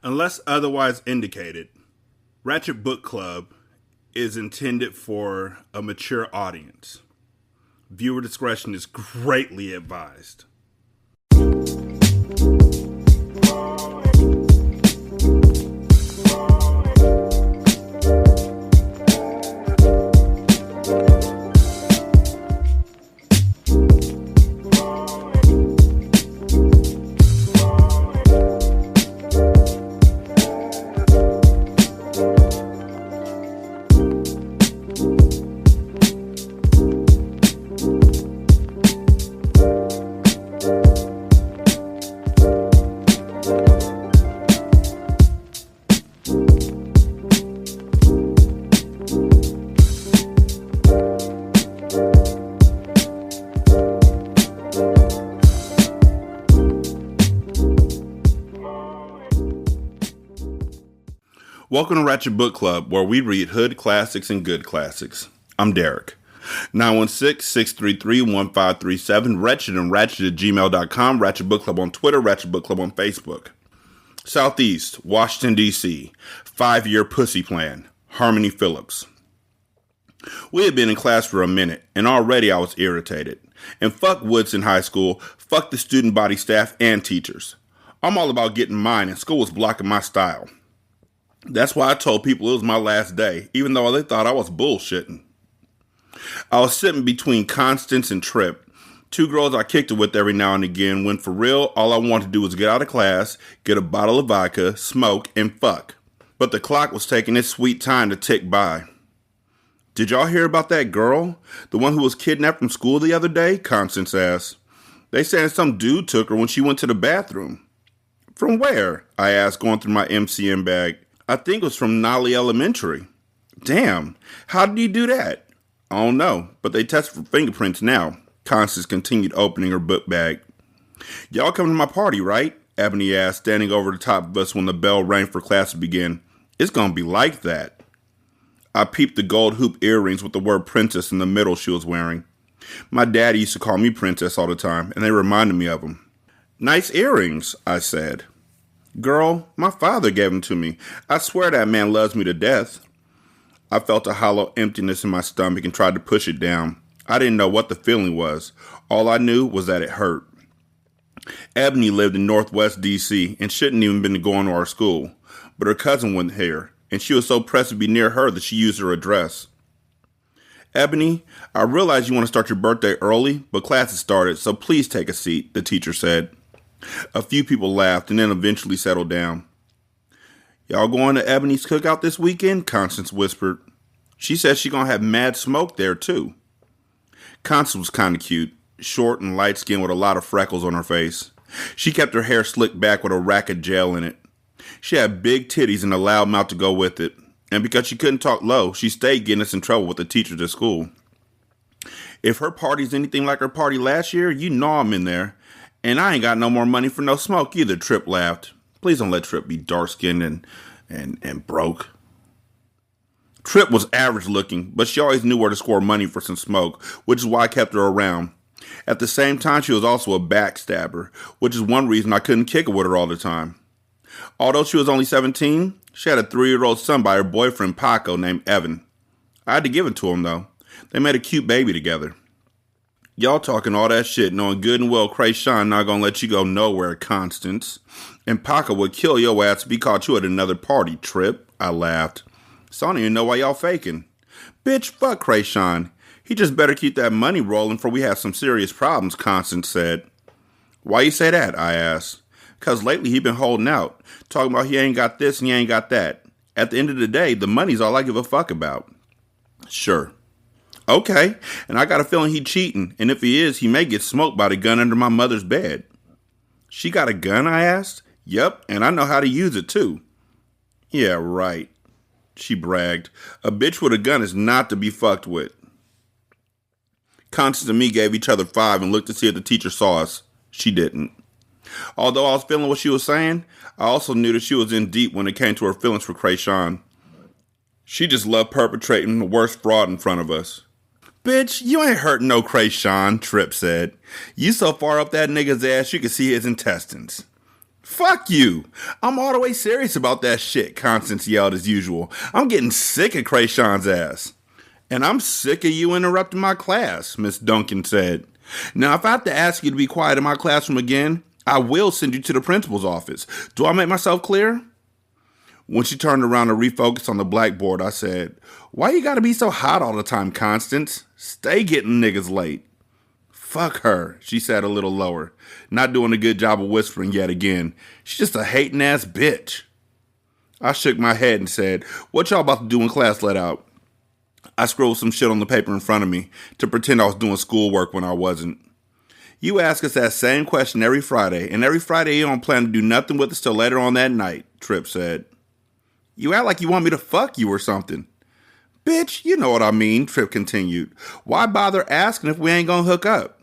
Unless otherwise indicated, Ratchet Book Club is intended for a mature audience. Viewer discretion is greatly advised. Welcome to Ratchet Book Club, where we read hood classics and good classics. I'm Derek. 916-633-1537, Ratchet and Ratchet at gmail.com, Ratchet Book Club on Twitter, Ratchet Book Club on Facebook. Southeast, Washington, D.C., 5-year pussy plan, Harmony Phillips. We had been in class for a minute, and already I was irritated. And fuck Woodson High School, fuck the student body staff and teachers. I'm all about getting mine, and school was blocking my style. That's why I told people it was my last day, even though they thought I was bullshitting. I was sitting between Constance and Trip, two girls I kicked it with every now and again, when for real, all I wanted to do was get out of class, get a bottle of vodka, smoke, and fuck. But the clock was taking its sweet time to tick by. Did y'all hear about that girl? The one who was kidnapped from school the other day? Constance asked. They said some dude took her when she went to the bathroom. From where? I asked, going through my MCM bag. I think it was from Nolly Elementary. Damn, how did he do that? I don't know, but they tested for fingerprints now. Constance continued opening her book bag. Y'all coming to my party, right? Ebony asked, standing over the top of us when the bell rang for class to begin. It's gonna be like that. I peeped the gold hoop earrings with the word princess in the middle she was wearing. My daddy used to call me princess all the time, and they reminded me of him. Nice earrings, I said. Girl, my father gave them to me. I swear that man loves me to death. I felt a hollow emptiness in my stomach and tried to push it down. I didn't know what the feeling was. All I knew was that it hurt. Ebony lived in Northwest D.C. and shouldn't even been going to our school. But her cousin went here, and she was so pressed to be near her that she used her address. Ebony, I realize you want to start your birthday early, but class has started, so please take a seat, the teacher said. A few people laughed and then eventually settled down. Y'all going to Ebony's cookout this weekend? Constance whispered. She said she gonna have mad smoke there too. Constance was kinda cute, short and light-skinned with a lot of freckles on her face. She kept her hair slicked back with a rack of gel in it. She had big titties and a loud mouth to go with it. And because she couldn't talk low, she stayed getting us in trouble with the teachers at school. If her party's anything like her party last year, you know I'm in there. And I ain't got no more money for no smoke either, Trip laughed. Please don't let Trip be dark-skinned and broke. Trip was average looking, but she always knew where to score money for some smoke, which is why I kept her around. At the same time, she was also a backstabber, which is one reason I couldn't kick it with her all the time. Although she was only 17, she had a 3-year-old son by her boyfriend Paco named Evan. I had to give it to him, though. They made a cute baby together. Y'all talking all that shit, knowing good and well Krayshawn not gonna let you go nowhere, Constance. And Paco would kill your ass if he caught you at another party, Trip. I laughed. So I don't even know why y'all faking. Bitch, fuck Krayshawn. He just better keep that money rolling for we have some serious problems, Constance said. Why you say that? I asked. Because lately he been holding out, talking about he ain't got this and he ain't got that. At the end of the day, the money's all I give a fuck about. Sure. Okay, and I got a feeling he cheating, and if he is, he may get smoked by the gun under my mother's bed. She got a gun, I asked. Yep, and I know how to use it too. Yeah, right, she bragged. A bitch with a gun is not to be fucked with. Constance and me gave each other 5 and looked to see if the teacher saw us. She didn't. Although I was feeling what she was saying, I also knew that she was in deep when it came to her feelings for Krayshawn. She just loved perpetrating the worst fraud in front of us. Bitch, you ain't hurting no Krayshawn, Trip said. You so far up that nigga's ass you can see his intestines. Fuck you. I'm all the way serious about that shit, Constance yelled as usual. I'm getting sick of Krayshawn's ass. And I'm sick of you interrupting my class, Miss Duncan said. Now, if I have to ask you to be quiet in my classroom again, I will send you to the principal's office. Do I make myself clear? When she turned around to refocus on the blackboard, I said, why you gotta be so hot all the time, Constance? Stay getting niggas late. Fuck her, she said a little lower, not doing a good job of whispering yet again. She's just a hating ass bitch. I shook my head and said, what y'all about to do when class let out? I scrolled some shit on the paper in front of me to pretend I was doing schoolwork when I wasn't. You ask us that same question every Friday, and every Friday you don't plan to do nothing with us till later on that night, Tripp said. You act like you want me to fuck you or something. Bitch, you know what I mean, Tripp continued. Why bother asking if we ain't gonna hook up?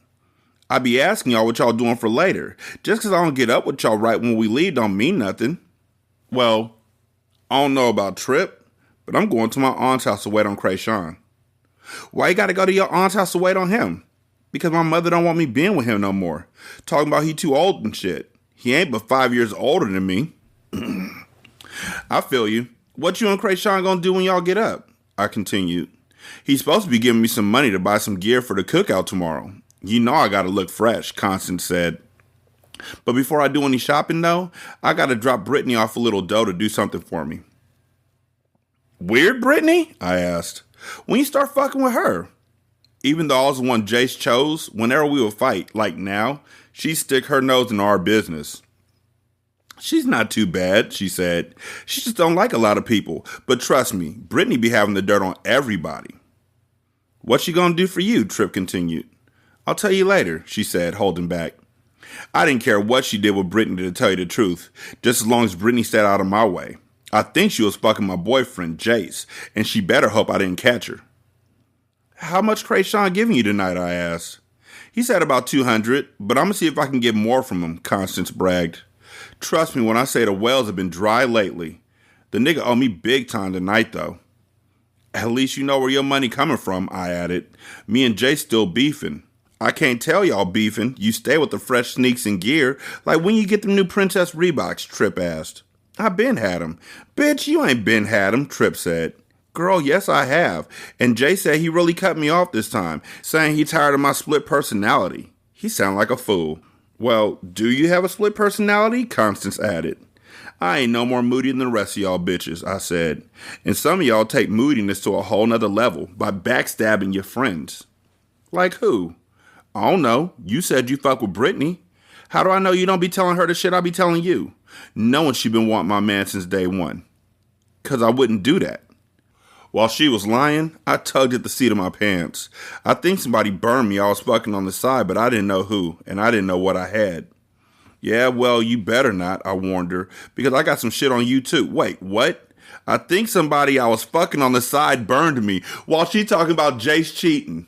I be asking y'all what y'all doing for later. Just cause I don't get up with y'all right when we leave don't mean nothing. Well, I don't know about Tripp, but I'm going to my aunt's house to wait on Krayshawn. Why you gotta go to your aunt's house to wait on him? Because my mother don't want me being with him no more. Talking about he too old and shit. He ain't but 5 years older than me. I feel you. What you and Krayshawn gonna do when y'all get up? I continued. He's supposed to be giving me some money to buy some gear for the cookout tomorrow. You know I gotta look fresh, Constance said. But before I do any shopping though, I gotta drop Brittany off a little dough to do something for me. Weird Brittany? I asked. When you start fucking with her? Even though I was the one Jace chose, whenever we would fight, like now, she'd stick her nose in our business. She's not too bad, she said. She just don't like a lot of people. But trust me, Brittany be having the dirt on everybody. What's she gonna do for you? Tripp continued. I'll tell you later, she said, holding back. I didn't care what she did with Brittany, to tell you the truth, just as long as Brittany stayed out of my way. I think she was fucking my boyfriend, Jace, and she better hope I didn't catch her. How much Krayshawn giving you tonight? I asked. He said about 200, but I'm gonna see if I can get more from him, Constance bragged. Trust me when I say the wells have been dry lately. The nigga owe me big time tonight, though. At least you know where your money coming from, I added. Me and Jay still beefing. I can't tell y'all beefing. You stay with the fresh sneaks and gear. Like when you get them new Princess Reeboks, Tripp asked. I been had 'em. Bitch, you ain't been had 'em, Tripp said. Girl, yes I have. And Jay said he really cut me off this time, saying he tired of my split personality. He sound like a fool. Well, do you have a split personality? Constance added. I ain't no more moody than the rest of y'all bitches, I said. And some of y'all take moodiness to a whole nother level by backstabbing your friends. Like who? I don't know. You said you fuck with Brittany. How do I know you don't be telling her the shit I be telling you? Knowing she been wanting my man since day one. 'Cause I wouldn't do that. While she was lying, I tugged at the seat of my pants. I think somebody burned me. I was fucking on the side, but I didn't know who, and I didn't know what I had. Yeah, well, you better not, I warned her, because I got some shit on you too. Wait, what? I think somebody I was fucking on the side burned me while she talking about Jace cheating.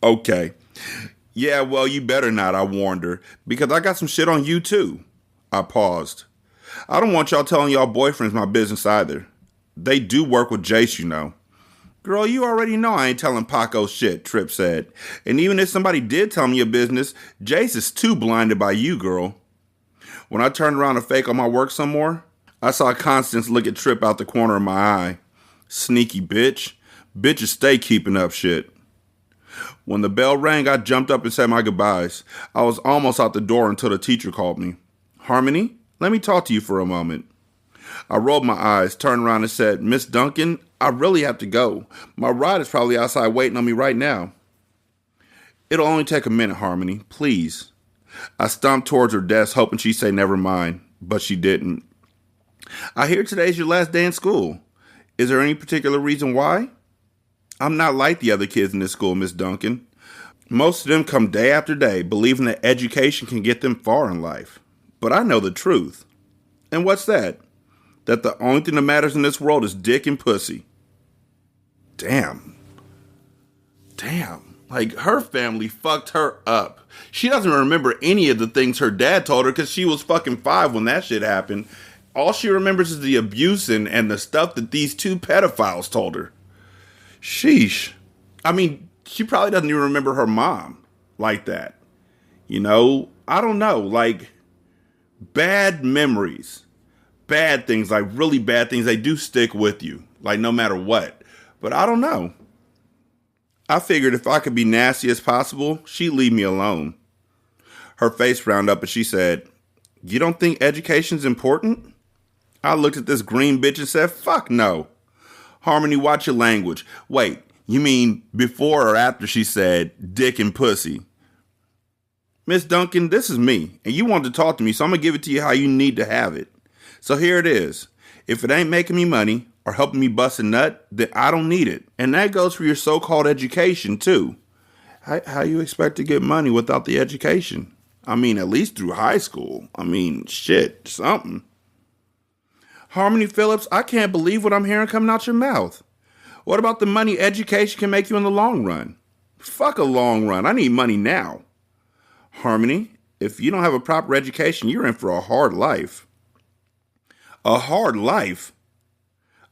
Okay. Yeah, well, you better not, I warned her, because I got some shit on you too. I paused. I don't want y'all telling y'all boyfriends my business either. They do work with Jace, you know. Girl, you already know I ain't telling Paco shit, Tripp said. And even if somebody did tell me your business, Jace is too blinded by you, girl. When I turned around to fake on my work some more, I saw Constance look at Tripp out the corner of my eye. Sneaky bitch. Bitches stay keeping up shit. When the bell rang, I jumped up and said my goodbyes. I was almost out the door until the teacher called me. Harmony, let me talk to you for a moment. I rolled my eyes, turned around and said, Miss Duncan, I really have to go. My ride is probably outside waiting on me right now. It'll only take a minute, Harmony, please. I stomped towards her desk, hoping she'd say never mind, but she didn't. I hear today's your last day in school. Is there any particular reason why? I'm not like the other kids in this school, Miss Duncan. Most of them come day after day, believing that education can get them far in life. But I know the truth. And what's that? That the only thing that matters in this world is dick and pussy. Damn. Like, her family fucked her up. She doesn't remember any of the things her dad told her because she was fucking 5 when that shit happened. All she remembers is the abuse and the stuff that these 2 pedophiles told her. Sheesh. I mean, she probably doesn't even remember her mom like that. I don't know, like bad memories, bad things, like really bad things, they do stick with you, like no matter what. But I don't know. I figured if I could be nasty as possible, she'd leave me alone. Her face rounded up and she said, "You don't think education's important?" I looked at this green bitch and said, "Fuck no." Harmony, watch your language. Wait, you mean before or after she said dick and pussy? Miss Duncan, this is me, and you wanted to talk to me, so I'm going to give it to you how you need to have it. So here it is. If it ain't making me money or helping me bust a nut, then I don't need it. And that goes for your so-called education, too. How you expect to get money without the education? I mean, at least through high school. I mean, shit, something. Harmony Phillips, I can't believe what I'm hearing coming out your mouth. What about the money education can make you in the long run? Fuck a long run. I need money now. Harmony, if you don't have a proper education, you're in for a hard life. A hard life?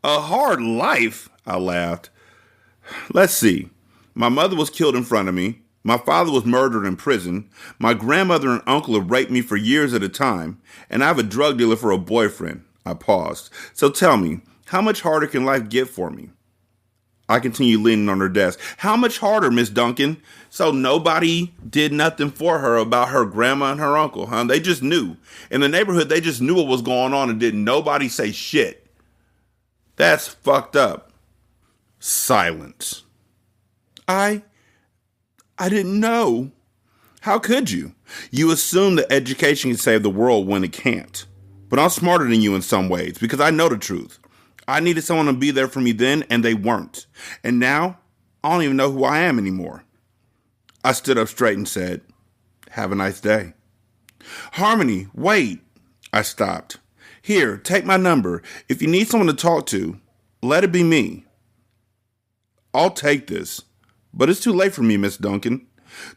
A hard life? I laughed. Let's see. My mother was killed in front of me. My father was murdered in prison. My grandmother and uncle have raped me for years at a time. And I have a drug dealer for a boyfriend. I paused. So tell me, how much harder can life get for me? I continued leaning on her desk. How much harder, Miss Duncan? So nobody did nothing for her about her grandma and her uncle, huh? They just knew. In the neighborhood, they just knew what was going on and didn't nobody say shit. That's fucked up. Silence. I didn't know. How could you? You assume that education can save the world when it can't. But I'm smarter than you in some ways because I know the truth. I needed someone to be there for me then, and they weren't. And now, I don't even know who I am anymore. I stood up straight and said, "Have a nice day." Harmony, wait. I stopped. Here, take my number. If you need someone to talk to, let it be me. I'll take this. But it's too late for me, Miss Duncan.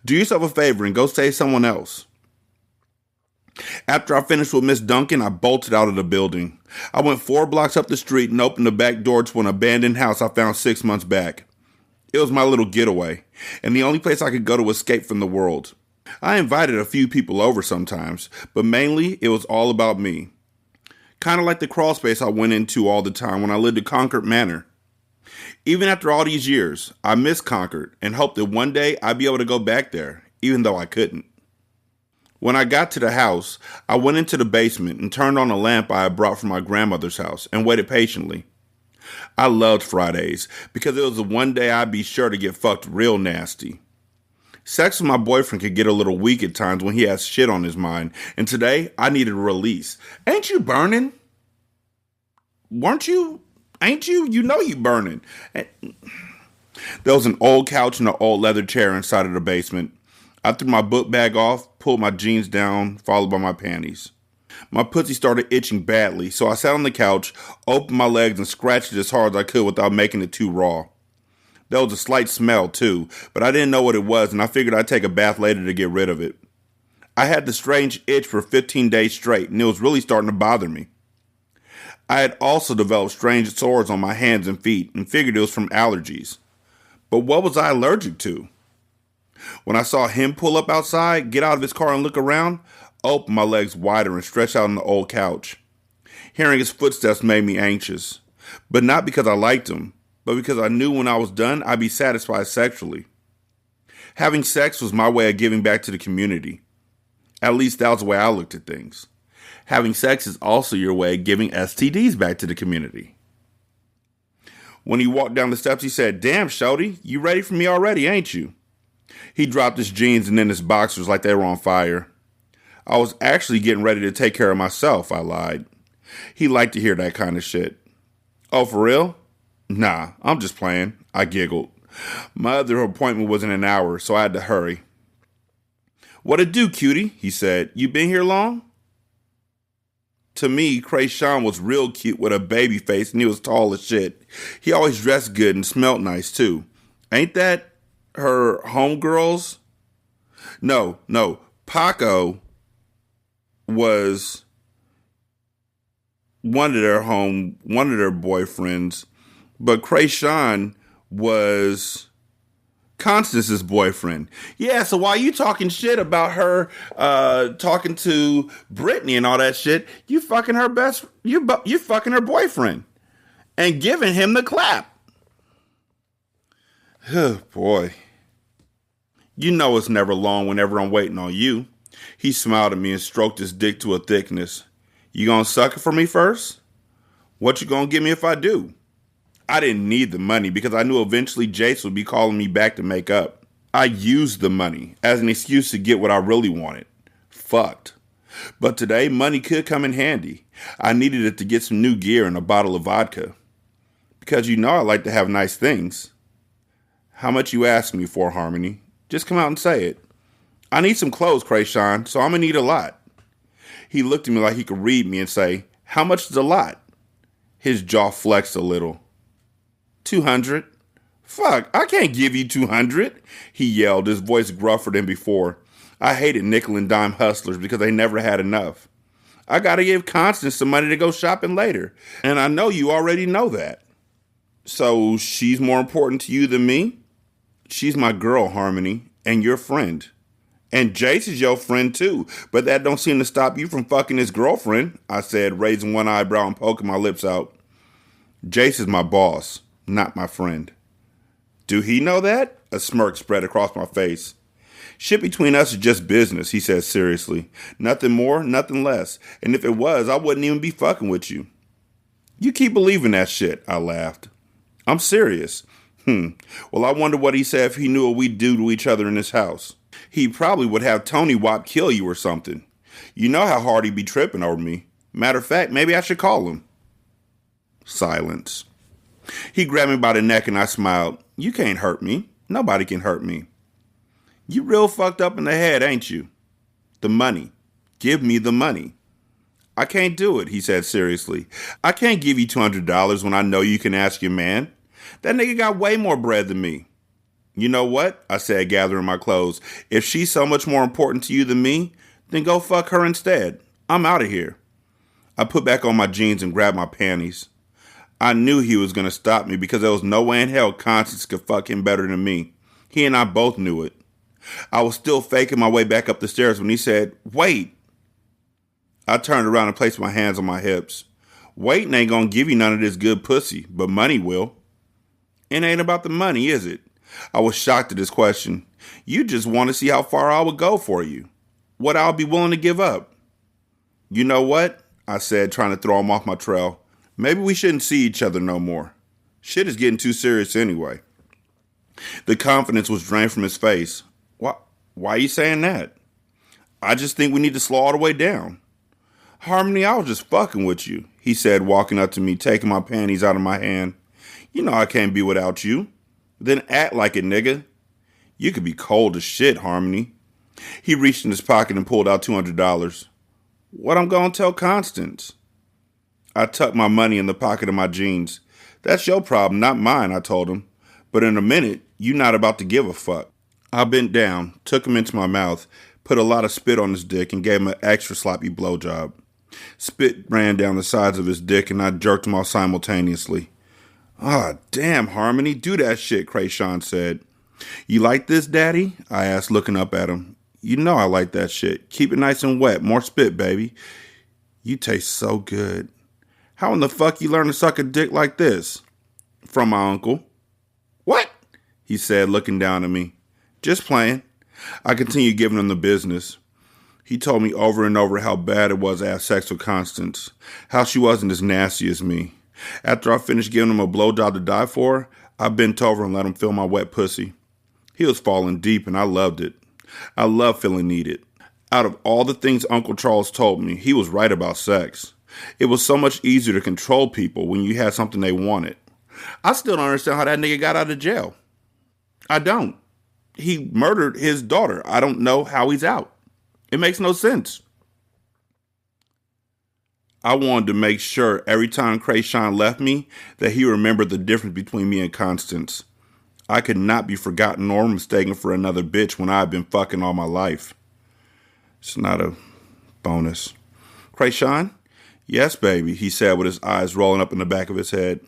Do yourself a favor and go save someone else. After I finished with Miss Duncan, I bolted out of the building. I went 4 blocks up the street and opened the back door to an abandoned house I found 6 months back. It was my little getaway, and the only place I could go to escape from the world. I invited a few people over sometimes, but mainly it was all about me. Kind of like the crawl space I went into all the time when I lived at Concord Manor. Even after all these years, I miss Concord and hoped that one day I'd be able to go back there, even though I couldn't. When I got to the house, I went into the basement and turned on a lamp I had brought from my grandmother's house and waited patiently. I loved Fridays because it was the one day I'd be sure to get fucked real nasty. Sex with my boyfriend could get a little weak at times when he has shit on his mind, and today I needed a release. Ain't you burning? Weren't you? Ain't you? You know you burning. There was an old couch and an old leather chair inside of the basement. I threw my book bag off, pulled my jeans down, followed by my panties. My pussy started itching badly, so I sat on the couch, opened my legs, and scratched it as hard as I could without making it too raw. There was a slight smell, too, but I didn't know what it was, and I figured I'd take a bath later to get rid of it. I had the strange itch for 15 days straight, and it was really starting to bother me. I had also developed strange sores on my hands and feet, and figured it was from allergies. But what was I allergic to? When I saw him pull up outside, get out of his car and look around, I opened my legs wider and stretched out on the old couch. Hearing his footsteps made me anxious, but not because I liked him, but because I knew when I was done, I'd be satisfied sexually. Having sex was my way of giving back to the community. At least that was the way I looked at things. Having sex is also your way of giving STDs back to the community. When he walked down the steps, he said, "Damn, shorty, you ready for me already, ain't you?" He dropped his jeans and then his boxers like they were on fire. I was actually getting ready to take care of myself, I lied. He liked to hear that kind of shit. "Oh, for real?" "Nah, I'm just playing," I giggled. My other appointment was in an hour, so I had to hurry. "What it do, cutie?" he said. "You been here long?" To me, Krayshawn was real cute with a baby face and he was tall as shit. He always dressed good and smelled nice too. Ain't that her homegirls? No. Paco was one of their boyfriends, but Krayshawn was Constance's boyfriend. Yeah, so while you talking shit about her talking to Brittany and all that shit, you fucking her you fucking her boyfriend and giving him the clap. Oh, boy. You know it's never long whenever I'm waiting on you. He smiled at me and stroked his dick to a thickness. You gonna suck it for me first? What you gonna give me if I do? I didn't need the money because I knew eventually Jace would be calling me back to make up. I used the money as an excuse to get what I really wanted. Fucked. But today, money could come in handy. I needed it to get some new gear and a bottle of vodka. Because you know I like to have nice things. How much you asking me for, Harmony? Just come out and say it. I need some clothes, Krayshawn, so I'm gonna need a lot. He looked at me like he could read me and say, how much is a lot? His jaw flexed a little. 200. Fuck, I can't give you 200, he yelled, his voice gruffer than before. I hated nickel and dime hustlers because they never had enough. I gotta give Constance some money to go shopping later, and I know you already know that. So she's more important to you than me? She's my girl, Harmony, and your friend. And Jace is your friend too, but that don't seem to stop you from fucking his girlfriend, I said, raising one eyebrow and poking my lips out. Jace is my boss, not my friend. Do he know that? A smirk spread across my face. Shit between us is just business, he said seriously. Nothing more, nothing less. And if it was, I wouldn't even be fucking with you. You keep believing that shit, I laughed. I'm serious. Well, I wonder what he said if he knew what we'd do to each other in this house. He probably would have Tony Wop kill you or something. You know how hard he'd be tripping over me. Matter of fact, maybe I should call him. Silence. He grabbed me by the neck and I smiled. You can't hurt me. Nobody can hurt me. You real fucked up in the head, ain't you? The money. Give me the money. I can't do it, he said seriously. I can't give you $200 when I know you can ask your man. That nigga got way more bread than me. You know what? I said, gathering my clothes. If she's so much more important to you than me, then go fuck her instead. I'm out of here. I put back on my jeans and grabbed my panties. I knew he was going to stop me because there was no way in hell Constance could fuck him better than me. He and I both knew it. I was still faking my way back up the stairs when he said, wait. I turned around and placed my hands on my hips. Waiting ain't going to give you none of this good pussy, but money will. It ain't about the money, is it? I was shocked at this question. You just want to see how far I would go for you. What I'll be willing to give up. You know what? I said, trying to throw him off my trail. Maybe we shouldn't see each other no more. Shit is getting too serious anyway. The confidence was drained from his face. Why are you saying that? I just think we need to slow all the way down. Harmony, I was just fucking with you, he said, walking up to me, taking my panties out of my hand. You know I can't be without you. Then act like it, nigga. You could be cold as shit, Harmony. He reached in his pocket and pulled out $200. What I'm gonna tell Constance? I tucked my money in the pocket of my jeans. That's your problem, not mine, I told him. But in a minute, you not about to give a fuck. I bent down, took him into my mouth, put a lot of spit on his dick, and gave him an extra sloppy blowjob. Spit ran down the sides of his dick, and I jerked him off simultaneously. Ah, damn, Harmony, do that shit, Krayshawn said. You like this, Daddy? I asked, looking up at him. You know I like that shit. Keep it nice and wet. More spit, baby. You taste so good. How in the fuck you learn to suck a dick like this? From my uncle. What? He said, looking down at me. Just playing. I continued giving him the business. He told me over and over how bad it was to have sex with Constance. How she wasn't as nasty as me. After I finished giving him a blowjob to die for, I bent over and let him feel my wet pussy. He was falling deep and I loved it. I love feeling needed. Out of all the things Uncle Charles told me, he was right about sex. It was so much easier to control people when you had something they wanted. I still don't understand how that nigga got out of jail. I don't. He murdered his daughter. I don't know how he's out. It makes no sense. I wanted to make sure every time Krayshawn left me that he remembered the difference between me and Constance. I could not be forgotten or mistaken for another bitch when I had been fucking all my life. It's not a bonus. Krayshawn? Yes, baby, he said with his eyes rolling up in the back of his head.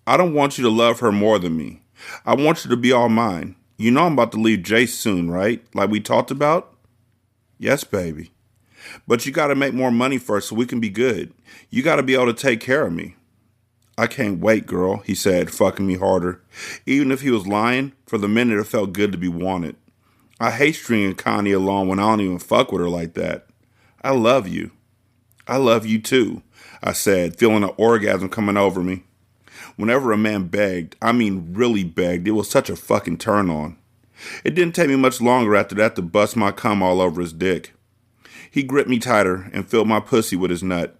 I don't want you to love her more than me. I want you to be all mine. You know I'm about to leave Jace soon, right? Like we talked about? Yes, baby. But you gotta make more money first so we can be good. You gotta be able to take care of me. I can't wait, girl, he said, fucking me harder. Even if he was lying, for the minute it felt good to be wanted. I hate stringing Connie along when I don't even fuck with her like that. I love you. I love you too, I said, feeling an orgasm coming over me. Whenever a man begged, I mean really begged, it was such a fucking turn on. It didn't take me much longer after that to bust my cum all over his dick. He gripped me tighter and filled my pussy with his nut.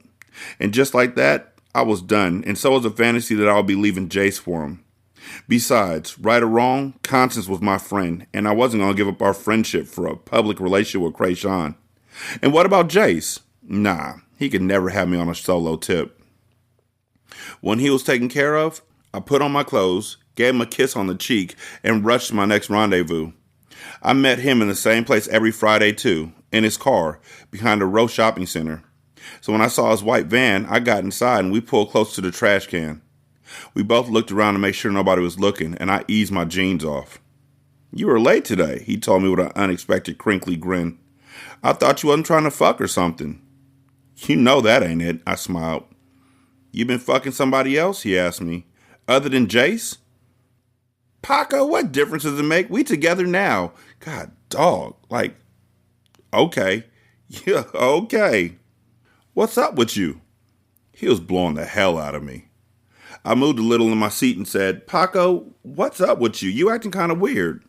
And just like that, I was done, and so was a fantasy that I would be leaving Jace for him. Besides, right or wrong, Constance was my friend, and I wasn't going to give up our friendship for a public relationship with Krayshawn. And what about Jace? Nah, he could never have me on a solo tip. When he was taken care of, I put on my clothes, gave him a kiss on the cheek, and rushed to my next rendezvous. I met him in the same place every Friday too, in his car, behind the Row Shopping Center. So when I saw his white van, I got inside and we pulled close to the trash can. We both looked around to make sure nobody was looking, and I eased my jeans off. You were late today, he told me with an unexpected crinkly grin. I thought you wasn't trying to fuck or something. You know that ain't it, I smiled. You been fucking somebody else, he asked me. Other than Jace? Paco, what difference does it make? We together now. God, dog. Like, okay. Yeah, okay. What's up with you? He was blowing the hell out of me. I moved a little in my seat and said, Paco, what's up with you? You acting kind of weird.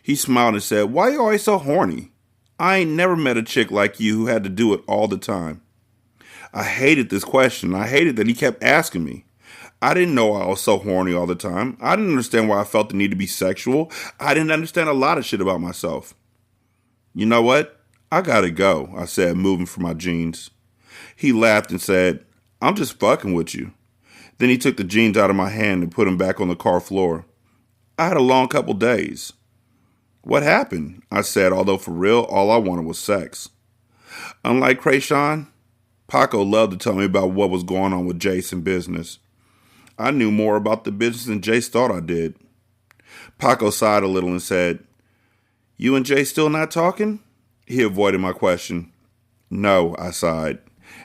He smiled and said, why you always so horny? I ain't never met a chick like you who had to do it all the time. I hated this question. I hated that he kept asking me. I didn't know I was so horny all the time. I didn't understand why I felt the need to be sexual. I didn't understand a lot of shit about myself. You know what? I gotta go, I said, moving for my jeans. He laughed and said, I'm just fucking with you. Then he took the jeans out of my hand and put them back on the car floor. I had a long couple days. What happened? I said, although for real, all I wanted was sex. Unlike Krayshawn, Paco loved to tell me about what was going on with Jace in business. I knew more about the business than Jace thought I did. Paco sighed a little and said, You and Jace still not talking? He avoided my question. No, I sighed.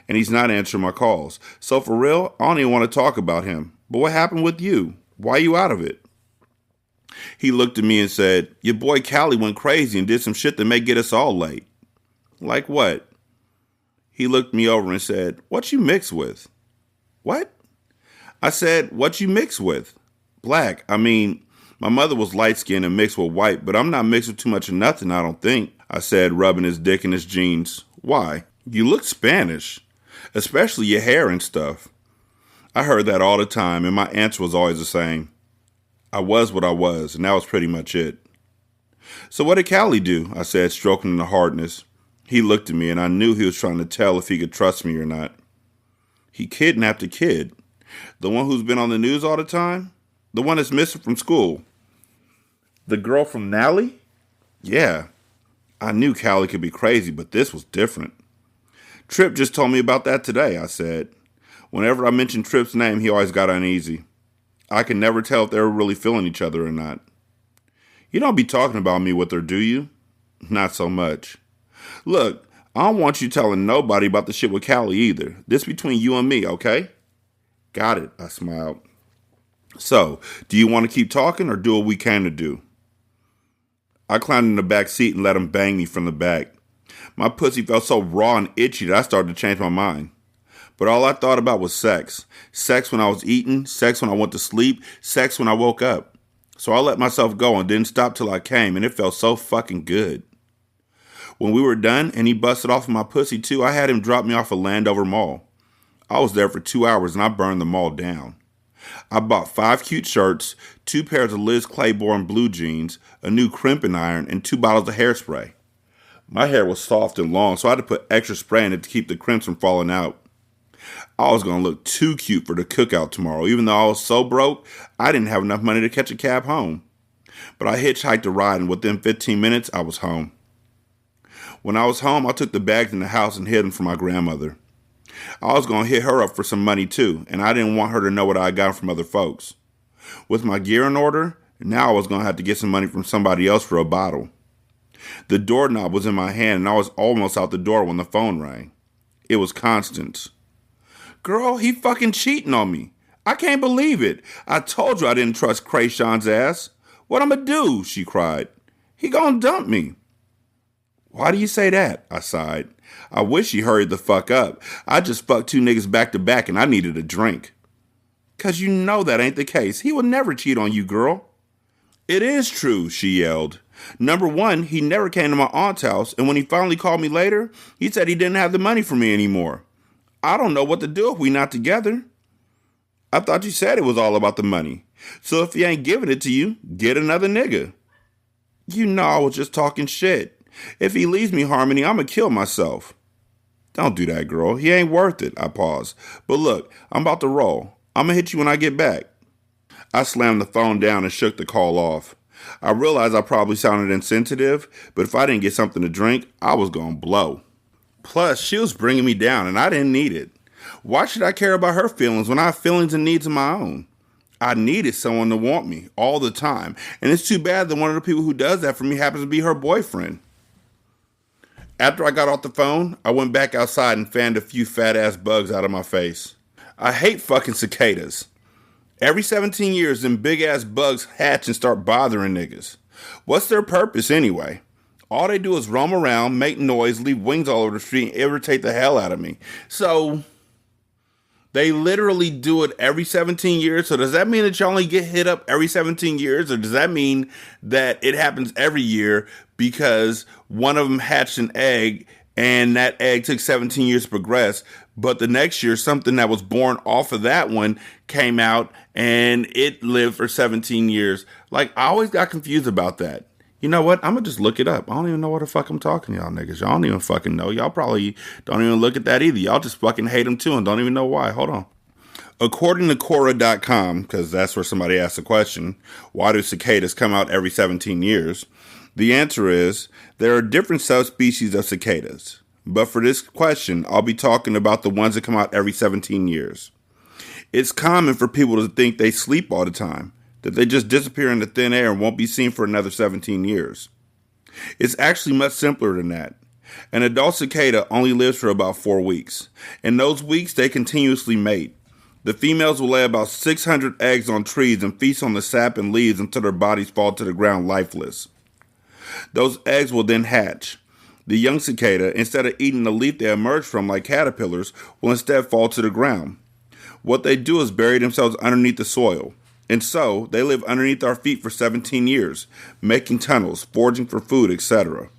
And he's not answering my calls. So for real, I don't even want to talk about him. But what happened with you? Why are you out of it? He looked at me and said, Your boy Callie went crazy and did some shit that may get us all late. Like what? He looked me over and said, What you mix with? What? I said, What you mix with? Black. I mean, my mother was light-skinned and mixed with white, but I'm not mixed with too much of nothing, I don't think, I said, rubbing his dick in his jeans. Why? You look Spanish, especially your hair and stuff. I heard that all the time, and my answer was always the same. I was what I was, and that was pretty much it. So what did Callie do? I said, stroking the hardness. He looked at me, and I knew he was trying to tell if he could trust me or not. He kidnapped a kid. The one who's been on the news all the time? The one that's missing from school. The girl from Nally? Yeah. I knew Callie could be crazy, but this was different. Tripp just told me about that today, I said. Whenever I mentioned Tripp's name, he always got uneasy. I could never tell if they were really feeling each other or not. You don't be talking about me with her, do you? Not so much. Look, I don't want you telling nobody about the shit with Callie either. This between you and me, okay? Got it, I smiled. So, do you want to keep talking or do what we came to do? I climbed in the back seat and let him bang me from the back. My pussy felt so raw and itchy that I started to change my mind. But all I thought about was sex. Sex when I was eating, sex when I went to sleep, sex when I woke up. So I let myself go and didn't stop till I came, and it felt so fucking good. When we were done and he busted off of my pussy too, I had him drop me off at Landover Mall. I was there for 2 hours and I burned the mall down. I bought 5 cute shirts, 2 pairs of Liz Claiborne blue jeans, a new crimping iron, and 2 bottles of hairspray. My hair was soft and long, so I had to put extra spray in it to keep the crimps from falling out. I was going to look too cute for the cookout tomorrow. Even though I was so broke, I didn't have enough money to catch a cab home. But I hitchhiked a ride, and within 15 minutes, I was home. When I was home, I took the bags in the house and hid them for my grandmother. I was going to hit her up for some money too, and I didn't want her to know what I got from other folks. With my gear in order, Now I was going to have to get some money from somebody else for a bottle. The doorknob was in my hand and I was almost out the door when the phone rang. It was Constance. Girl, he fucking cheating on me. I can't believe it. I told you I didn't trust Krayshawn's ass. What I'm gonna do? She cried. He gonna dump me. Why do you say that? I sighed. I wish he hurried the fuck up. I just fucked two niggas back to back and I needed a drink. Cause you know that ain't the case. He would never cheat on you, girl. It is true, she yelled. Number one, he never came to my aunt's house, and when he finally called me later, he said he didn't have the money for me anymore. I don't know what to do if we not together. I thought you said it was all about the money. So if he ain't giving it to you, get another nigga. You know I was just talking shit. If he leaves me, Harmony, I'ma kill myself. Don't do that, girl. He ain't worth it, I paused. But look, I'm about to roll. I'ma hit you when I get back. I slammed the phone down and shook the call off. I realized I probably sounded insensitive, but if I didn't get something to drink, I was going to blow. Plus, she was bringing me down, and I didn't need it. Why should I care about her feelings when I have feelings and needs of my own? I needed someone to want me all the time, and it's too bad that one of the people who does that for me happens to be her boyfriend. After I got off the phone, I went back outside and fanned a few fat-ass bugs out of my face. I hate fucking cicadas. Every 17 years, them big-ass bugs hatch and start bothering niggas. What's their purpose anyway? All they do is roam around, make noise, leave wings all over the street, and irritate the hell out of me. So, they literally do it every 17 years. So does that mean that you only get hit up every 17 years? Or does that mean that it happens every year because one of them hatched an egg and that egg took 17 years to progress, but the next year something that was born off of that one came out and it lived for 17 years? Like, I always got confused about that. You know what? I'm going to just look it up. I don't even know what the fuck I'm talking to y'all niggas. Y'all don't even fucking know. Y'all probably don't even look at that either. Y'all just fucking hate them too and don't even know why. Hold on. According to Quora.com, because that's where somebody asked the question, why do cicadas come out every 17 years? The answer is there are different subspecies of cicadas. But for this question, I'll be talking about the ones that come out every 17 years. It's common for people to think they sleep all the time, that they just disappear into thin air and won't be seen for another 17 years. It's actually much simpler than that. An adult cicada only lives for about 4 weeks. In those weeks, they continuously mate. The females will lay about 600 eggs on trees and feast on the sap and leaves until their bodies fall to the ground lifeless. Those eggs will then hatch. The young cicada, instead of eating the leaf they emerge from like caterpillars, will instead fall to the ground. What they do is bury themselves underneath the soil. And so, they live underneath our feet for 17 years, making tunnels, foraging for food, etc.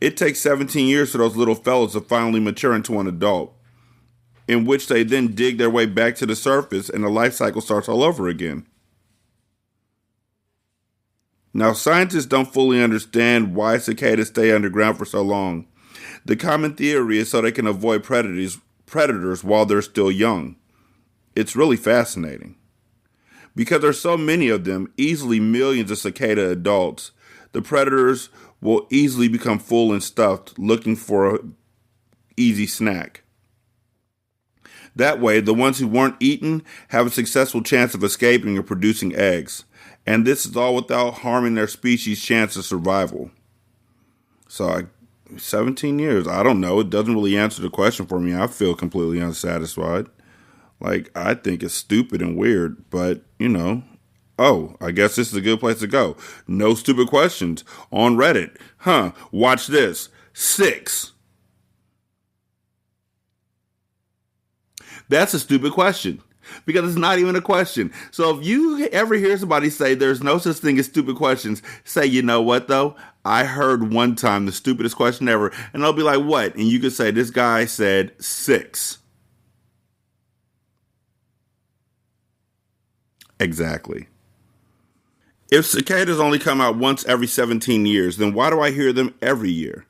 It takes 17 years for those little fellows to finally mature into an adult, in which they then dig their way back to the surface and the life cycle starts all over again. Now, scientists don't fully understand why cicadas stay underground for so long. The common theory is so they can avoid predators while they're still young. It's really fascinating. Because there's so many of them, easily millions of cicada adults, the predators will easily become full and stuffed, looking for an easy snack. That way, the ones who weren't eaten have a successful chance of escaping or producing eggs. And this is all without harming their species' chance of survival. So, 17 years, I don't know. It doesn't really answer the question for me. I feel completely unsatisfied. Like, I think it's stupid and weird, but, you know. Oh, I guess this is a good place to go. No stupid questions on Reddit. Watch this. 6. That's a stupid question. Because it's not even a question. So if you ever hear somebody say there's no such thing as stupid questions, say, you know what though? I heard one time the stupidest question ever. And they'll be like, what? And you could say, this guy said 6. Exactly. If cicadas only come out once every 17 years, then why do I hear them every year?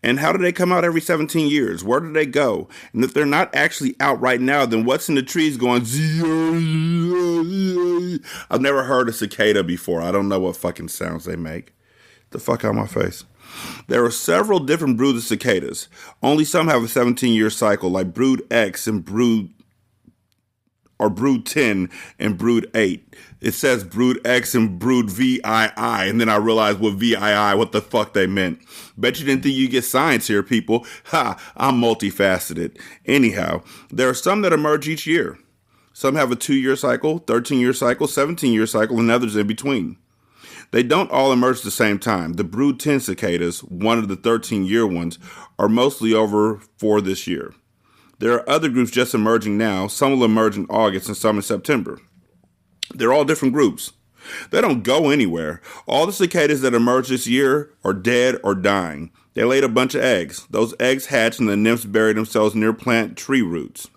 And how do they come out every 17 years? Where do they go? And if they're not actually out right now, then what's in the trees going? I've never heard a cicada before. I don't know what fucking sounds they make. Get the fuck out of my face. There are several different broods of cicadas. Only some have a 17-year cycle, like brood X and brood or Brood 10 and Brood 8. It says Brood X and Brood VII, and then I realized what what the fuck they meant. Bet you didn't think you get science here, people. Ha, I'm multifaceted. Anyhow, there are some that emerge each year. Some have a 2-year cycle, 13-year cycle, 17-year cycle, and others in between. They don't all emerge at the same time. The Brood 10 cicadas, one of the 13-year ones, are mostly over for this year. There are other groups just emerging now. Some will emerge in August and some in September. They're all different groups. They don't go anywhere. All the cicadas that emerge this year are dead or dying. They laid a bunch of eggs. Those eggs hatch and the nymphs bury themselves near plant tree roots.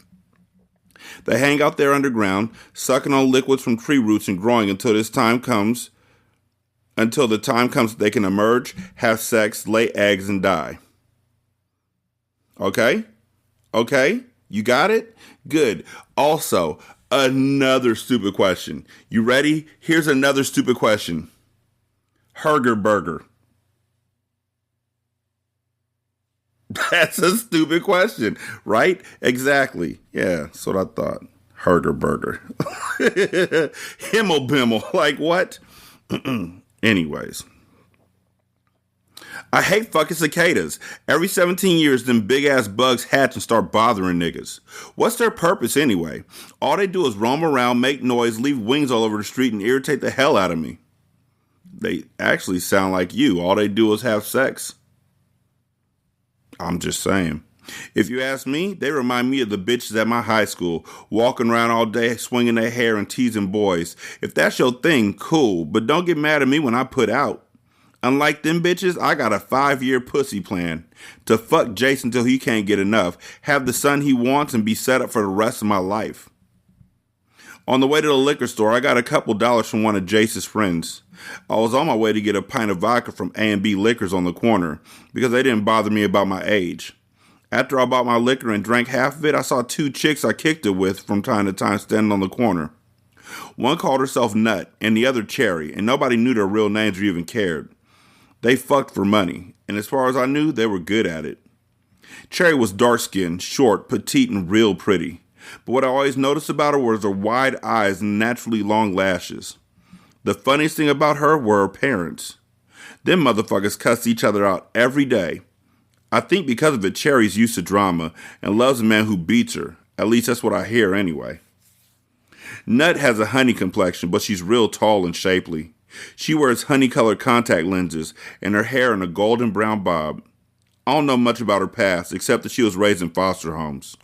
They hang out there underground, sucking on liquids from tree roots and growing until the time comes they can emerge, have sex, lay eggs, and die. Okay? Okay? You got it? Good. Also, another stupid question. You ready? Here's another stupid question. Herger burger. That's a stupid question, right? Exactly. Yeah, that's what I thought. Herger burger. Himmel bimmel. Like what? Anyways. I hate fucking cicadas. Every 17 years, them big-ass bugs hatch and start bothering niggas. What's their purpose anyway? All they do is roam around, make noise, leave wings all over the street, and irritate the hell out of me. They actually sound like you. All they do is have sex. I'm just saying. If you ask me, they remind me of the bitches at my high school, walking around all day, swinging their hair and teasing boys. If that's your thing, cool, but don't get mad at me when I put out. Unlike them bitches, I got a 5-year pussy plan. To fuck Jason till he can't get enough, have the son he wants, and be set up for the rest of my life. On the way to the liquor store, I got a couple dollars from one of Jace's friends. I was on my way to get a pint of vodka from A&B Liquors on the corner, because they didn't bother me about my age. After I bought my liquor and drank half of it, I saw 2 chicks I kicked it with from time to time standing on the corner. One called herself Nut, and the other Cherry, and nobody knew their real names or even cared. They fucked for money, and as far as I knew, they were good at it. Cherry was dark-skinned, short, petite, and real pretty. But what I always noticed about her was her wide eyes and naturally long lashes. The funniest thing about her were her parents. Them motherfuckers cussed each other out every day. I think because of it, Cherry's used to drama and loves a man who beats her. At least that's what I hear anyway. Nut has a honey complexion, but she's real tall and shapely. She wears honey-colored contact lenses and her hair in a golden brown bob. I don't know much about her past, except that she was raised in foster homes.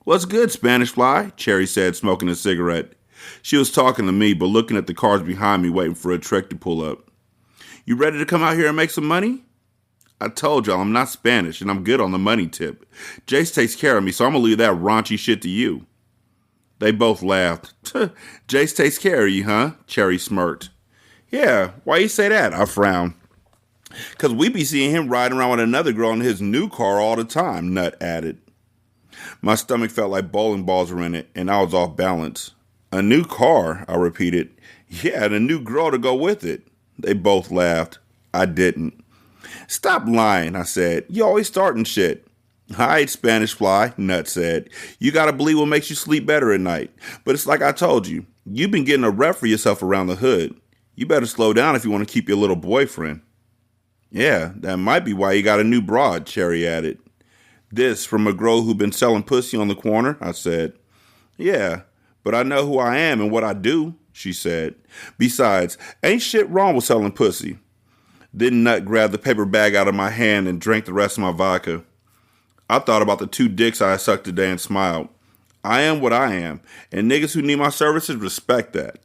"What's good, Spanish Fly?" Cherry said, smoking a cigarette. She was talking to me, but looking at the cars behind me, waiting for a trick to pull up. "You ready to come out here and make some money?" "I told y'all I'm not Spanish, and I'm good on the money tip. Jace takes care of me, so I'm going to leave that raunchy shit to you." They both laughed. "Jace takes care of you, huh?" Cherry smirked. "Yeah, why you say that?" I frowned. "'Cause we be seeing him riding around with another girl in his new car all the time," Nut added. My stomach felt like bowling balls were in it, and I was off balance. "A new car?" I repeated. "Yeah, and a new girl to go with it." They both laughed. I didn't. "Stop lying," I said. "You always starting shit." "All right, Spanish Fly," Nut said. "You gotta believe what makes you sleep better at night. But it's like I told you, you've been getting a rep for yourself around the hood. You better slow down if you want to keep your little boyfriend." "Yeah, that might be why you got a new broad," Cherry added. "This from a girl who been selling pussy on the corner?" I said. "Yeah, but I know who I am and what I do," she said. "Besides, ain't shit wrong with selling pussy." Then Nut grabbed the paper bag out of my hand and drank the rest of my vodka. I thought about the 2 dicks I had sucked today and smiled. I am what I am, and niggas who need my services respect that.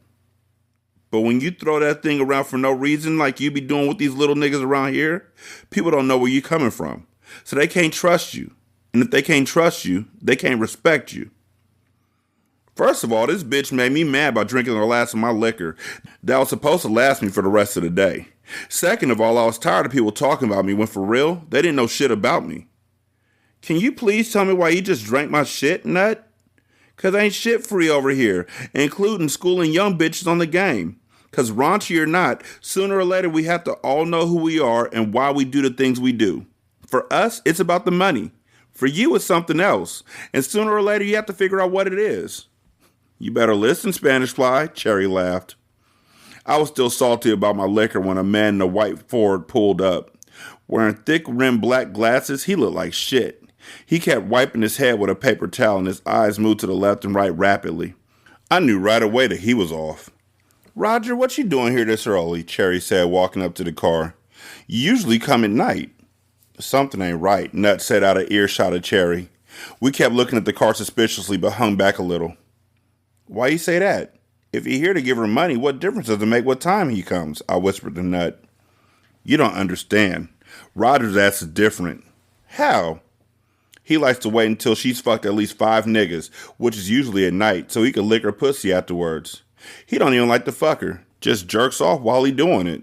But when you throw that thing around for no reason like you be doing with these little niggas around here, people don't know where you coming from. So they can't trust you. And if they can't trust you, they can't respect you. First of all, this bitch made me mad by drinking the last of my liquor that was supposed to last me for the rest of the day. Second of all, I was tired of people talking about me when for real, they didn't know shit about me. "Can you please tell me why you just drank my shit, Nut?" "'Cause ain't shit free over here, including schooling young bitches on the game. 'Cause raunchy or not, sooner or later we have to all know who we are and why we do the things we do. For us, it's about the money. For you, it's something else. And sooner or later, you have to figure out what it is." You better listen, Spanish Fly, Cherry laughed. I was still salty about my liquor when a man in a white Ford pulled up. Wearing thick-rimmed black glasses, he looked like shit. He kept wiping his head with a paper towel and his eyes moved to the left and right rapidly. I knew right away that he was off. Roger, what you doing here this early? Cherry said, walking up to the car. You usually come at night. Something ain't right, Nut said out of earshot of Cherry. We kept looking at the car suspiciously but hung back a little. Why you say that? If you're here to give her money, what difference does it make what time he comes? I whispered to Nut. You don't understand. Roger's ass is different. How? He likes to wait until she's fucked at least 5 niggas, which is usually at night, so he can lick her pussy afterwards. He don't even like to fuck her, just jerks off while he doing it.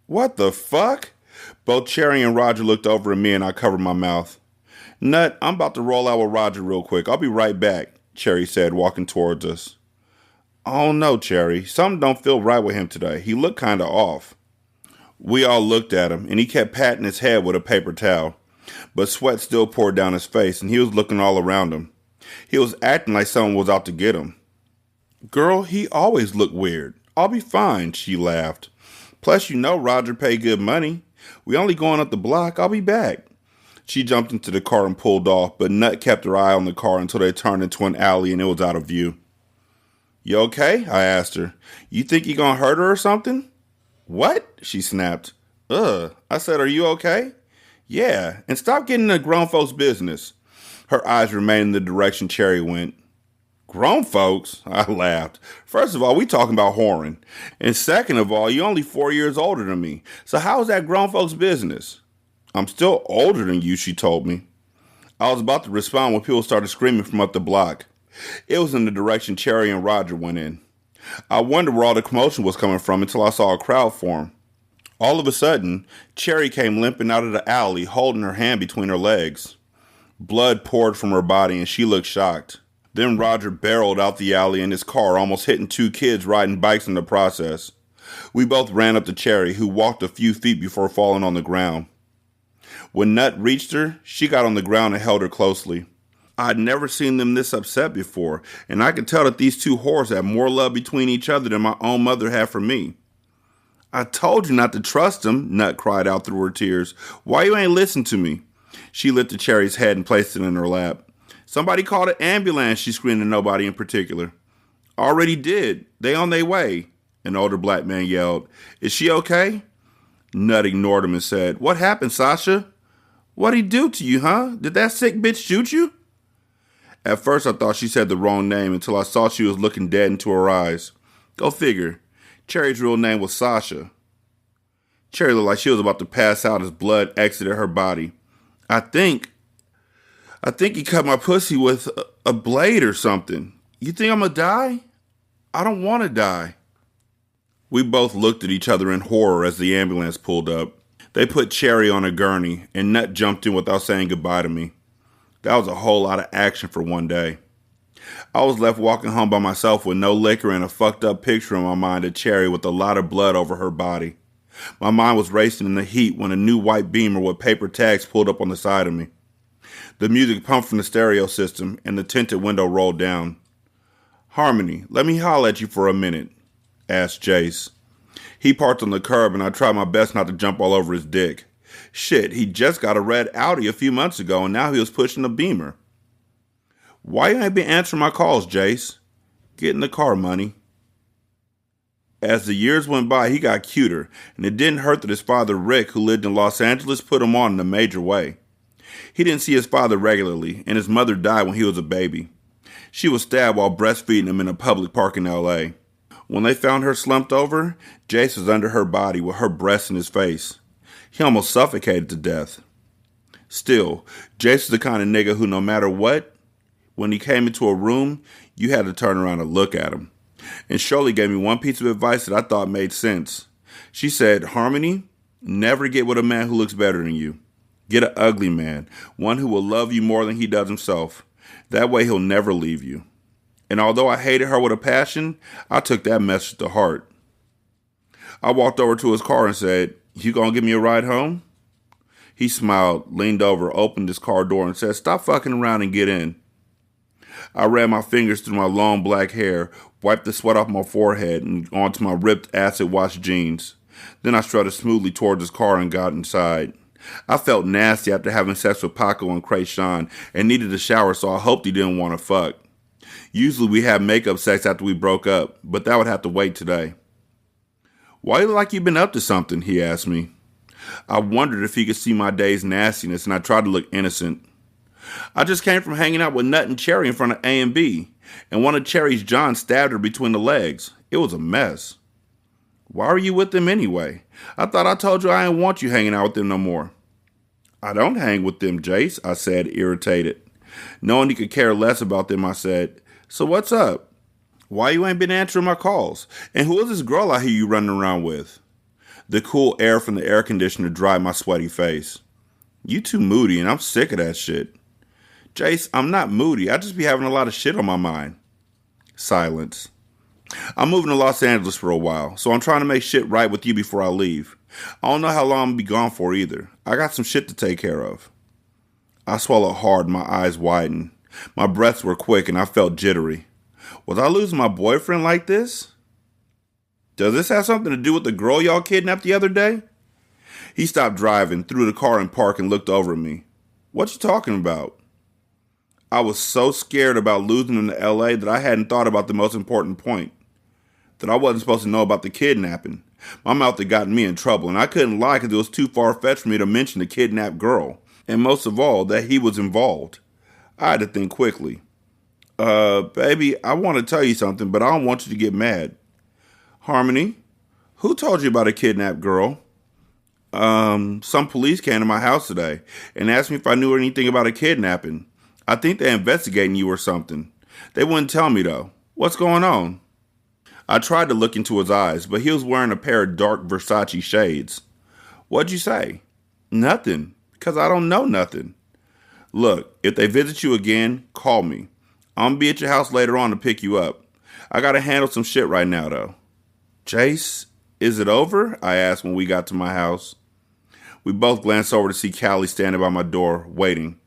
What the fuck? Both Cherry and Roger looked over at me and I covered my mouth. Nut, I'm about to roll out with Roger real quick. I'll be right back, Cherry said, walking towards us. Oh no, Cherry. Something don't feel right with him today. He looked kinda off. We all looked at him, and he kept patting his head with a paper towel. But sweat still poured down his face, and he was looking all around him. He was acting like someone was out to get him. Girl, he always looked weird. I'll be fine, she laughed. Plus, you know Roger paid good money. We only going up the block. I'll be back. She jumped into the car and pulled off, but Nut kept her eye on the car until they turned into an alley and it was out of view. You okay? I asked her. You think you gonna hurt her or something? What? She snapped. I said, are you okay? Yeah, and stop getting into grown folks' business. Her eyes remained in the direction Cherry went. Grown folks? I laughed. First of all, we talking about whoring. And second of all, you're only 4 years older than me. So how is that grown folks' business? I'm still older than you, she told me. I was about to respond when people started screaming from up the block. It was in the direction Cherry and Roger went in. I wondered where all the commotion was coming from until I saw a crowd form. All of a sudden, Cherry came limping out of the alley, holding her hand between her legs. Blood poured from her body and she looked shocked. Then Roger barreled out the alley in his car, almost hitting 2 kids riding bikes in the process. We both ran up to Cherry, who walked a few feet before falling on the ground. When Nut reached her, she got on the ground and held her closely. I'd never seen them this upset before, and I could tell that these 2 whores had more love between each other than my own mother had for me. I told you not to trust him, Nut cried out through her tears. Why you ain't listen to me? She lifted Cherry's head and placed it in her lap. Somebody called an ambulance, she screamed to nobody in particular. Already did. They on their way, an older black man yelled. Is she okay? Nut ignored him and said, What happened, Sasha? What'd he do to you, huh? Did that sick bitch shoot you? At first I thought she said the wrong name until I saw she was looking dead into her eyes. Go figure. Cherry's real name was Sasha. Cherry looked like she was about to pass out as blood exited her body. I think he cut my pussy with a blade or something. You think I'm gonna die? I don't want to die. We both looked at each other in horror as the ambulance pulled up. They put Cherry on a gurney, and Nut jumped in without saying goodbye to me. That was a whole lot of action for one day. I was left walking home by myself with no liquor and a fucked up picture in my mind of Cherry with a lot of blood over her body. My mind was racing in the heat when a new white Beamer with paper tags pulled up on the side of me. The music pumped from the stereo system, and the tinted window rolled down. Harmony, let me holler at you for a minute, asked Jace. He parked on the curb, and I tried my best not to jump all over his dick. Shit, he just got a red Audi a few months ago, and now he was pushing a Beamer. Why you ain't been answering my calls, Jace? Get in the car, money. As the years went by, he got cuter, and it didn't hurt that his father, Rick, who lived in Los Angeles, put him on in a major way. He didn't see his father regularly, and his mother died when he was a baby. She was stabbed while breastfeeding him in a public park in L.A. When they found her slumped over, Jace was under her body with her breast in his face. He almost suffocated to death. Still, Jace was the kind of nigga who no matter what, when he came into a room, you had to turn around and look at him. And Shirley gave me one piece of advice that I thought made sense. She said, Harmony, never get with a man who looks better than you. Get an ugly man, one who will love you more than he does himself. That way he'll never leave you. And although I hated her with a passion, I took that message to heart. I walked over to his car and said, You gonna give me a ride home? He smiled, leaned over, opened his car door and said, Stop fucking around and get in. I ran my fingers through my long black hair, wiped the sweat off my forehead and onto my ripped acid-wash jeans. Then I strutted smoothly towards his car and got inside. I felt nasty after having sex with Paco and Krayshawn and needed a shower, so I hoped he didn't want to fuck. Usually we have makeup sex after we broke up, but that would have to wait today. "Why you look like you've been up to something?" he asked me. I wondered if he could see my day's nastiness, and I tried to look innocent. "I just came from hanging out with Nut and Cherry in front of A&B, and one of Cherry's John stabbed her between the legs. It was a mess." "Why were you with them anyway? I thought I told you I didn't want you hanging out with them no more." "I don't hang with them, Jace," I said, irritated. Knowing he could care less about them, I said, "So what's up? Why you ain't been answering my calls? And who is this girl I hear you running around with?" The cool air from the air conditioner dried my sweaty face. "You too moody, and I'm sick of that shit." "Jace, I'm not moody. I just be having a lot of shit on my mind." Silence. "I'm moving to Los Angeles for a while, so I'm trying to make shit right with you before I leave. I don't know how long I'm gonna be gone for either. I got some shit to take care of." I swallowed hard, my eyes widened. My breaths were quick and I felt jittery. Was I losing my boyfriend like this? "Does this have something to do with the girl y'all kidnapped the other day?" He stopped driving, threw the car in park and looked over at me. "What you talking about?" I was so scared about losing him to LA that I hadn't thought about the most important point. That I wasn't supposed to know about the kidnapping. My mouth had gotten me in trouble, and I couldn't lie because it was too far-fetched for me to mention the kidnapped girl. And most of all, that he was involved. I had to think quickly. Baby, I want to tell you something, but I don't want you to get mad." "Harmony, who told you about a kidnapped girl?" Some police came to my house today and asked me if I knew anything about a kidnapping. I think they're investigating you or something. They wouldn't tell me, though. What's going on?" I tried to look into his eyes, but he was wearing a pair of dark Versace shades. "What'd you say?" "Nothing, because I don't know nothing." "Look, if they visit you again, call me. I'm going to be at your house later on to pick you up. I got to handle some shit right now, though." "Jace, is it over?" I asked when we got to my house. We both glanced over to see Callie standing by my door, waiting.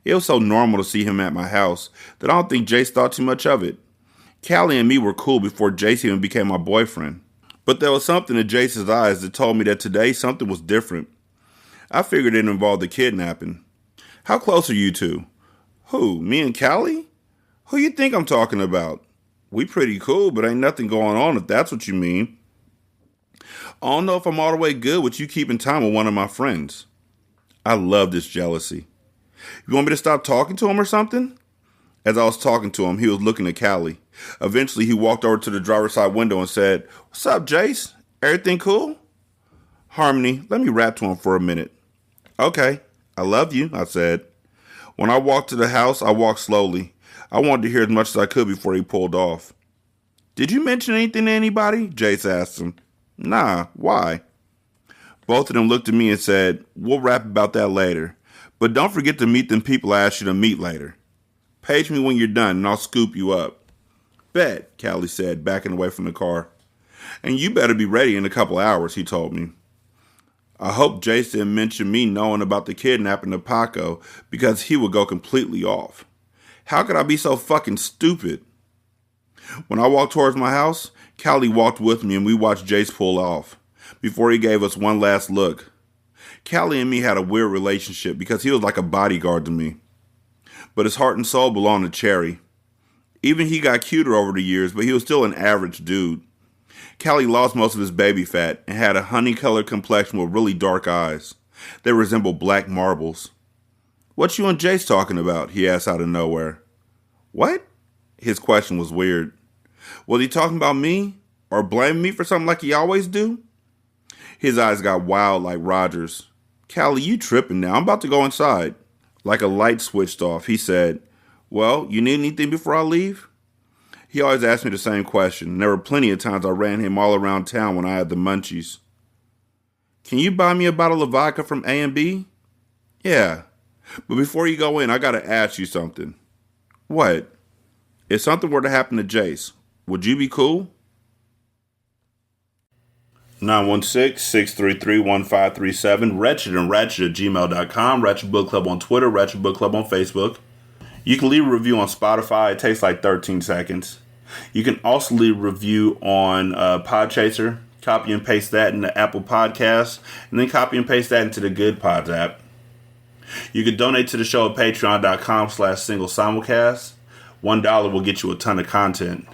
It was so normal to see him at my house that I don't think Jace thought too much of it. Callie and me were cool before Jace even became my boyfriend. But there was something in Jace's eyes that told me that today something was different. I figured it involved the kidnapping. "How close are you two?" "Who, me and Callie? Who you think I'm talking about?" "We pretty cool, but ain't nothing going on if that's what you mean." "I don't know if I'm all the way good with you keeping time with one of my friends." I love this jealousy. "You want me to stop talking to him or something?" As I was talking to him, he was looking at Callie. Eventually, he walked over to the driver's side window and said, "What's up, Jace? Everything cool?" "Harmony, let me rap to him for a minute." "Okay, I love you," I said. When I walked to the house, I walked slowly. I wanted to hear as much as I could before he pulled off. "Did you mention anything to anybody?" Jace asked him. "Nah, why?" Both of them looked at me and said, "We'll rap about that later. But don't forget to meet them people I asked you to meet later. Page me when you're done and I'll scoop you up." "Bet," Callie said, backing away from the car. "And you better be ready in a couple hours," he told me. I hope Jace didn't mention me knowing about the kidnapping of Paco because he would go completely off. How could I be so fucking stupid? When I walked towards my house, Callie walked with me and we watched Jace pull off, before he gave us one last look. Callie and me had a weird relationship because he was like a bodyguard to me. But his heart and soul belonged to Cherry. Even he got cuter over the years, but he was still an average dude. Callie lost most of his baby fat and had a honey-colored complexion with really dark eyes. They resembled black marbles. "What you and Jace talking about?" he asked out of nowhere. "What?" His question was weird. Was he talking about me? Or blaming me for something like he always do? His eyes got wild like Roger's. "Callie, you tripping now. I'm about to go inside." Like a light switched off, he said, "Well, you need anything before I leave?" He always asked me the same question, and there were plenty of times I ran him all around town when I had the munchies. "Can you buy me a bottle of vodka from A&B? "Yeah. But before you go in, I gotta ask you something." "What?" "If something were to happen to Jace, would you be cool?" 916-633-1537, Ratchet and Ratchet at gmail.com, Ratchet Book Club on Twitter, Ratchet Book Club on Facebook. You can leave a review on Spotify. It takes like 13 seconds. You can also leave a review on Podchaser. Copy and paste that into Apple Podcasts, and then copy and paste that into the Good Pods app. You can donate to the show at patreon.com/singlesimulcast. $1 will get you a ton of content.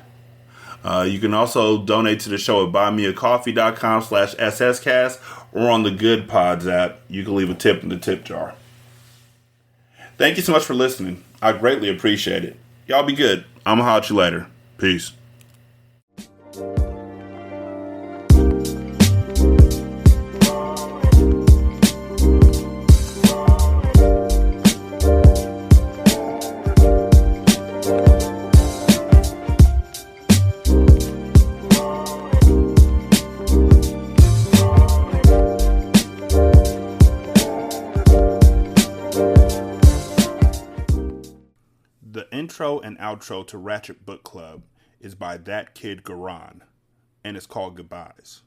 You can also donate to the show at buymeacoffee.com/sscast or on the Good Pods app. You can leave a tip in the tip jar. Thank you so much for listening. I greatly appreciate it. Y'all be good. I'm gonna holler at you later. Peace. The intro and outro to Ratchet Book Club is by That Kid Garan, and it's called Goodbyes.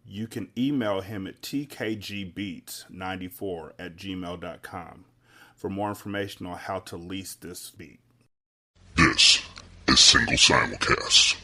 You can email him at tkgbeats94@gmail.com for more information on how to lease this beat. This is Single Simulcast.